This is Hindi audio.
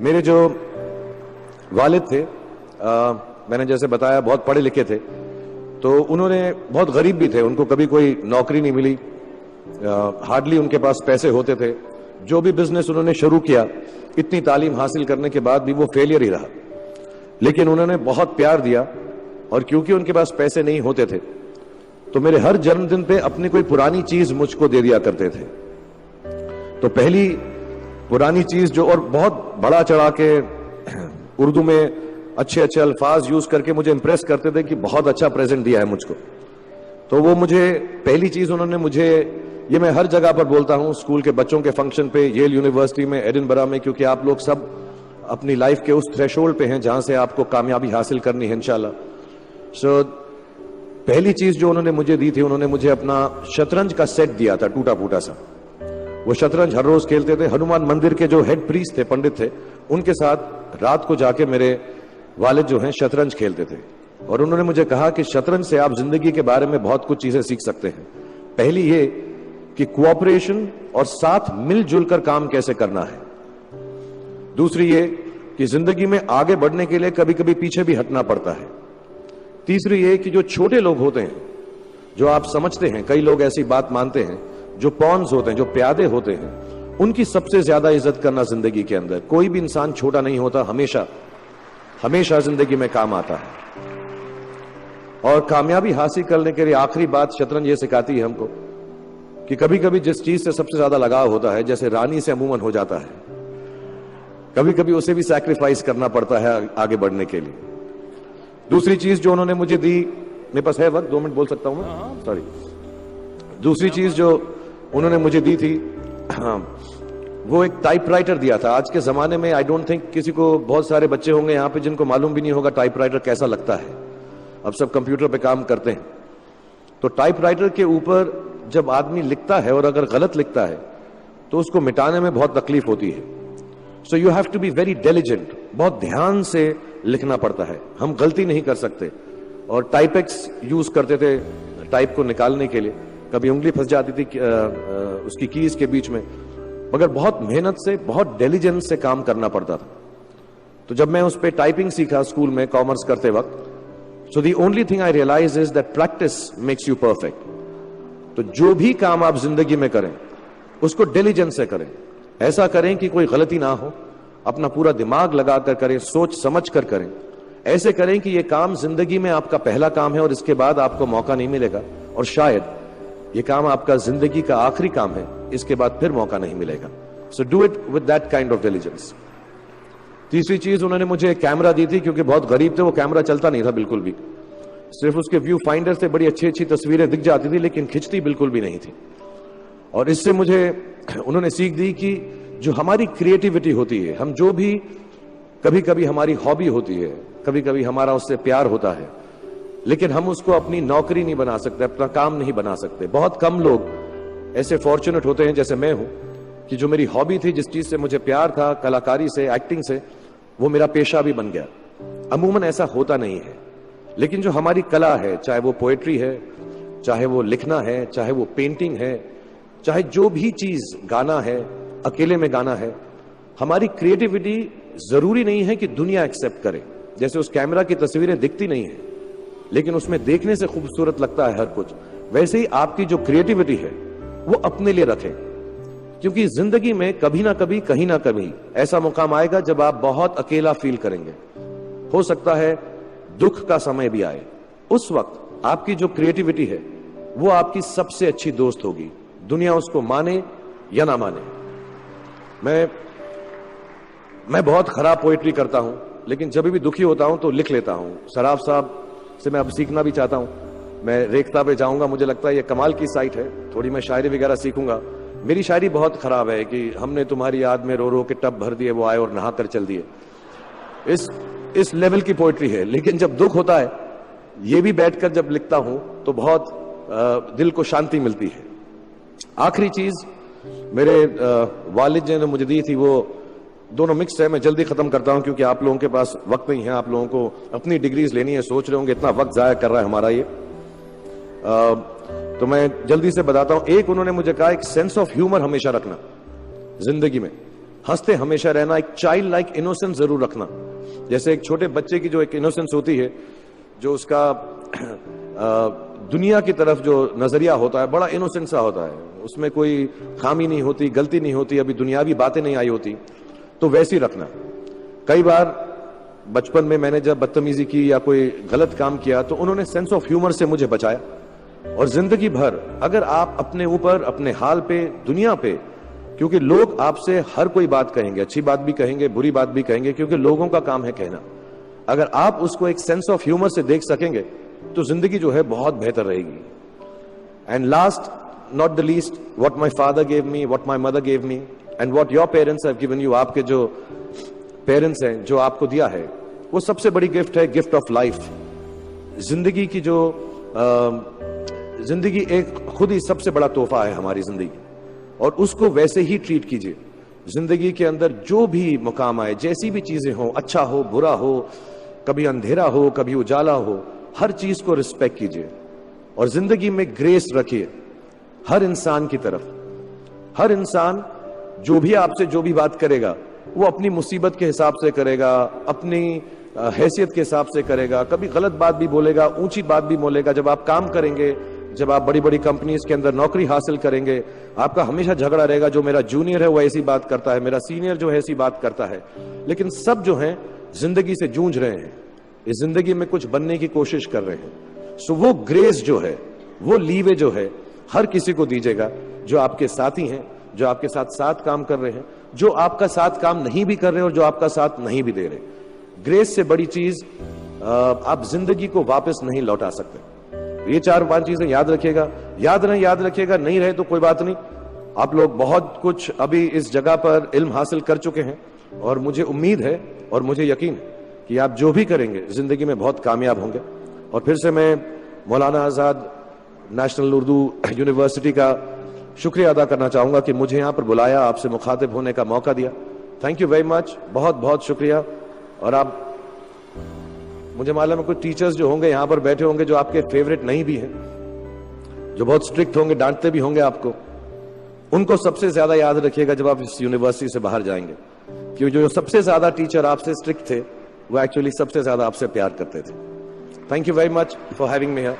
मेरे जो वालिद थे, मैंने जैसे बताया बहुत पढ़े लिखे थे, तो उन्होंने बहुत गरीब भी थे, उनको कभी कोई नौकरी नहीं मिली, हार्डली उनके पास पैसे होते थे। जो भी बिजनेस उन्होंने शुरू किया, इतनी तालीम हासिल करने के बाद भी वो फेलियर ही रहा। लेकिन उन्होंने बहुत प्यार दिया, और क्योंकि उनके पास पैसे नहीं होते थे तो मेरे हर जन्मदिन पे अपनी कोई पुरानी चीज मुझको दे दिया करते थे। तो पहली पुरानी चीज जो, और बहुत बड़ा चढ़ा के उर्दू में अच्छे अच्छे अल्फाज यूज करके मुझे इंप्रेस करते थे कि बहुत अच्छा प्रेजेंट दिया है मुझको। तो वो मुझे पहली चीज उन्होंने मुझे, ये मैं हर जगह पर बोलता हूं, स्कूल के बच्चों के फंक्शन पे, येल यूनिवर्सिटी में, एडिनबरा में, क्योंकि आप लोग सब अपनी लाइफ के उस थ्रेशोल्ड पे हैं जहां से आपको कामयाबी हासिल करनी है इंशाल्लाह। सो पहली चीज जो उन्होंने मुझे दी थी, उन्होंने मुझे अपना शतरंज का सेट दिया था, टूटा फूटा सा। वो शतरंज हर रोज खेलते थे। हनुमान मंदिर के जो हेड प्रीस्ट थे, पंडित थे, उनके साथ रात को जाके मेरे वालिद जो हैं शतरंज खेलते थे। और उन्होंने मुझे कहा कि शतरंज से आप जिंदगी के बारे में बहुत कुछ चीजें सीख सकते हैं। पहली ये कि कोऑपरेशन और साथ मिलजुल कर काम कैसे करना है। दूसरी ये कि जिंदगी में आगे बढ़ने के लिए कभी कभी पीछे भी हटना पड़ता है। तीसरी ये कि जो छोटे लोग होते हैं, जो आप समझते हैं, कई लोग ऐसी बात मानते हैं, जो पॉन्स होते हैं, जो प्यादे होते हैं, उनकी सबसे ज्यादा इज्जत करना जिंदगी के अंदर। कोई भी इंसान छोटा नहीं होता, हमेशा हमेशा जिंदगी में काम आता है। और कामयाबी हासिल करने के लिए आखिरी बात शतरंज ये सिखाती है हमको कि कभी कभी जिस चीज से सबसे ज्यादा लगाव होता है, जैसे रानी से अमूमन हो जाता है, कभी कभी उसे भी सैक्रिफाइस करना पड़ता है आगे बढ़ने के लिए। दूसरी चीज जो उन्होंने मुझे दी, मेरे पास है वक्त, 2 मिनट बोल सकता हूं मैं, सॉरी। दूसरी चीज जो उन्होंने मुझे दी थी, वो एक टाइपराइटर दिया था। आज के जमाने में आई डोंट थिंक किसी को, बहुत सारे बच्चे होंगे यहाँ पे जिनको मालूम भी नहीं होगा टाइपराइटर कैसा लगता है। अब सब कंप्यूटर पे काम करते हैं। तो टाइपराइटर के ऊपर जब आदमी लिखता है और अगर गलत लिखता है तो उसको मिटाने में बहुत तकलीफ होती है। So you have to be very diligent, बहुत ध्यान से लिखना पड़ता है। हम गलती नहीं कर सकते। और टाइपेक्स यूज करते थे टाइप को निकालने के लिए, कभी उंगली फंस जाती थी उसकी कीज के बीच में, मगर बहुत मेहनत से, बहुत डिलिजेंस से काम करना पड़ता था। तो जब मैं उस पर टाइपिंग सीखा स्कूल में कॉमर्स करते वक्त, so the only thing I realise is that practice makes you perfect. तो जो भी काम आप जिंदगी में करें उसको डिलिजेंस से करें, ऐसा करें कि कोई गलती ना हो, अपना पूरा दिमाग लगाकर करें, सोच समझ कर करें। ऐसे करें कि ये काम जिंदगी में आपका पहला काम है और इसके बाद आपको मौका नहीं मिलेगा, और शायद ये काम आपका जिंदगी का आखिरी काम है, इसके बाद फिर मौका नहीं मिलेगा। So do it with that kind of diligence. तीसरी चीज उन्होंने मुझे कैमरा दी थी, क्योंकि बहुत गरीब थे, वो कैमरा चलता नहीं था बिल्कुल भी, सिर्फ उसके व्यू फाइंडर से बड़ी अच्छी अच्छी तस्वीरें दिख जाती थी, लेकिन खिंचती बिल्कुल भी नहीं थी। और इससे मुझे उन्होंने सीख दी कि जो हमारी क्रिएटिविटी होती है, हम जो भी, कभी कभी हमारी हॉबी होती है, कभी कभी हमारा उससे प्यार होता है, लेकिन हम उसको अपनी नौकरी नहीं बना सकते, अपना काम नहीं बना सकते। बहुत कम लोग ऐसे फॉर्चुनेट होते हैं जैसे मैं हूं कि जो मेरी हॉबी थी, जिस चीज से मुझे प्यार था, कलाकारी से, एक्टिंग से, वो मेरा पेशा भी बन गया। अमूमन ऐसा होता नहीं है, लेकिन जो हमारी कला है, चाहे वो पोएट्री है, चाहे वो लिखना है, चाहे वो पेंटिंग है, चाहे जो भी चीज, गाना है, अकेले में गाना है, हमारी क्रिएटिविटी जरूरी नहीं है कि दुनिया एक्सेप्ट करे। जैसे उस कैमरा की तस्वीरें दिखती नहीं है, लेकिन उसमें देखने से खूबसूरत लगता है हर कुछ, वैसे ही आपकी जो क्रिएटिविटी है वो अपने लिए रखें, क्योंकि जिंदगी में कभी ना कभी, कहीं ना कभी ऐसा मुकाम आएगा जब आप बहुत अकेला फील करेंगे। हो सकता है दुख का समय भी आए, उस वक्त आपकी जो क्रिएटिविटी है वो आपकी सबसे अच्छी दोस्त होगी, दुनिया उसको माने या ना माने। मैं बहुत खराब पोएट्री करता हूं, लेकिन जब भी दुखी होता हूं तो लिख लेता हूं। सराफ साहब से मैं अब सीखना भी चाहता हूं। मैं रेखता पे जाऊंगा, मुझे लगता है ये कमाल की साइट है, थोड़ी मैं शायरी वगैरह सीखूंगा। मेरी शायरी बहुत खराब है कि हमने तुम्हारी याद में रो रो के टब भर दिए, वो आए और नहा कर चल दिए। इस लेवल की पोएट्री है। लेकिन जब दुख होता है, ये भी बैठकर जब लिखता हूं तो बहुत दिल को शांति मिलती है। आखिरी चीज मेरे वालिद जी ने मुझे दी थी, वो दोनों मिक्स है, मैं जल्दी खत्म करता हूं क्योंकि आप लोगों के पास वक्त नहीं है, आप लोगों को अपनी डिग्रीज लेनी है, सोच रहे होंगे इतना वक्त जाया कर रहा है हमारा ये। तो मैं जल्दी से बताता हूं। एक, उन्होंने मुझे कहा एक सेंस ऑफ ह्यूमर हमेशा रखना जिंदगी में। हंसते हमेशा रहना, एक चाइल्ड लाइक इनोसेंस जरूर रखना। जैसे एक छोटे बच्चे की जो एक इनोसेंस होती है, जो उसका दुनिया की तरफ जो नजरिया होता है बड़ा इनोसेंट सा होता है, उसमें कोई खामी नहीं होती, गलती नहीं होती, अभी दुनियावी बातें नहीं आई होती, तो वैसी रखना। कई बार बचपन में मैंने जब बदतमीजी की या कोई गलत काम किया तो उन्होंने सेंस ऑफ ह्यूमर से मुझे बचाया। और जिंदगी भर अगर आप अपने ऊपर, अपने हाल पे, दुनिया पे, क्योंकि लोग आपसे हर कोई बात कहेंगे, अच्छी बात भी कहेंगे, बुरी बात भी कहेंगे, क्योंकि लोगों का काम है कहना। अगर आप उसको एक सेंस ऑफ ह्यूमर से देख सकेंगे तो जिंदगी जो है बहुत बेहतर रहेगी। And last not the least, what my father gave me, what my mother gave me and what your parents have given you, आपके जो पेरेंट्स हैं जो आपको दिया है, वो सबसे बड़ी गिफ्ट है, गिफ्ट ऑफ लाइफ। जिंदगी की जो जिंदगी एक खुद ही सबसे बड़ा तोहफा है हमारी जिंदगी, और उसको वैसे ही ट्रीट कीजिए। जिंदगी के अंदर जो भी मुकाम आए, जैसी भी चीजें हो, अच्छा हो बुरा हो, कभी अंधेरा हो कभी उजाला हो, हर चीज को रिस्पेक्ट कीजिए और जिंदगी में ग्रेस रखिए हर इंसान की तरफ। हर इंसान जो भी आपसे जो भी बात करेगा वो अपनी मुसीबत के हिसाब से करेगा, अपनी हैसियत के हिसाब से करेगा, कभी गलत बात भी बोलेगा, ऊंची बात भी बोलेगा। जब आप काम करेंगे, जब आप बड़ी बड़ी कंपनीज के अंदर नौकरी हासिल करेंगे, आपका हमेशा झगड़ा रहेगा, जो मेरा जूनियर है वो ऐसी बात करता है, मेरा सीनियर जो है ऐसी बात करता है। लेकिन सब जो है जिंदगी से जूझ रहे हैं, इस जिंदगी में कुछ बनने की कोशिश कर रहे हैं। सो वो ग्रेस जो है, वो लीवे जो है, हर किसी को दीजिएगा जो आपके साथी हैं, जो आपके साथ साथ काम कर रहे हैं, जो आपका साथ काम नहीं भी कर रहे और जो आपका साथ नहीं भी दे रहे। ग्रेस से बड़ी चीज आप जिंदगी को वापस नहीं लौटा सकते। ये 4-5 चीजें याद रखिएगा। याद रखिएगा, नहीं रहे तो कोई बात नहीं। आप लोग बहुत कुछ अभी इस जगह पर इल्म हासिल कर चुके हैं और मुझे उम्मीद है और मुझे यकीन है कि आप जो भी करेंगे जिंदगी में बहुत कामयाब होंगे। और फिर से मैं मौलाना आजाद नेशनल उर्दू यूनिवर्सिटी का शुक्रिया अदा करना चाहूंगा कि मुझे यहां पर बुलाया, आपसे मुखातिब होने का मौका दिया। थैंक यू वेरी मच, बहुत बहुत शुक्रिया। और आप, मुझे मालूम है कुछ टीचर्स जो होंगे यहां पर बैठे होंगे जो आपके फेवरेट नहीं भी हैं, जो बहुत स्ट्रिक्ट होंगे, डांटते भी होंगे आपको, उनको सबसे ज्यादा याद रखिएगा जब आप इस यूनिवर्सिटी से बाहर जाएंगे, क्योंकि जो सबसे ज्यादा टीचर आपसे स्ट्रिक्ट थे वो एक्चुअली सबसे ज्यादा आपसे प्यार करते थे। Thank you very much for having me here.